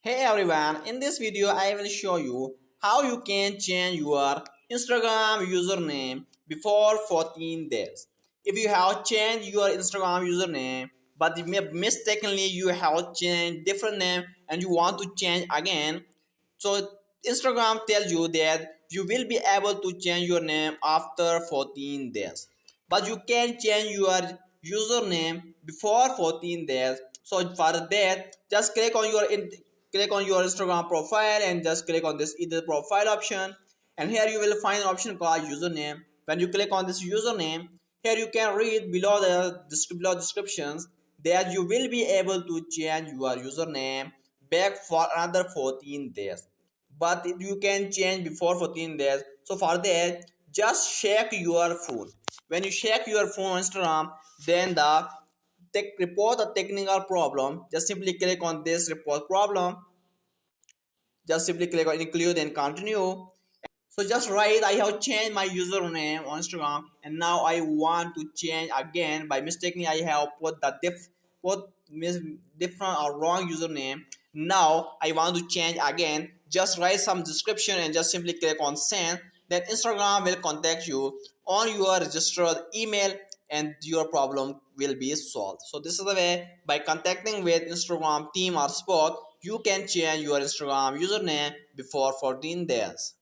Hey everyone, in this video I will show you how you can change your Instagram username before 14 days. If you have changed your Instagram username but mistakenly you have changed different name and you want to change again, so Instagram tells you that you will be able to change your name after 14 days. But you can change your username before 14 days. So for that, just click on your Instagram profile and just click on this either profile option, and here you will find an option called username. When you click on this username, here you can read below below descriptions that you will be able to change your username back for another 14 days, but you can change before 14 days. So for that, just check your phone. When you check your phone on Instagram, then the report a technical problem, just simply click on this report problem, just simply click on include and continue. So just write I have changed my username on Instagram and now I want to change again. By mistakenly I have put the different or wrong username. Now I want to change again. Just write some description and just simply click on send. Then Instagram will contact you on your registered email and your problem will be solved. So this is the way, by contacting with Instagram team or support, you can change your Instagram username before 14 days.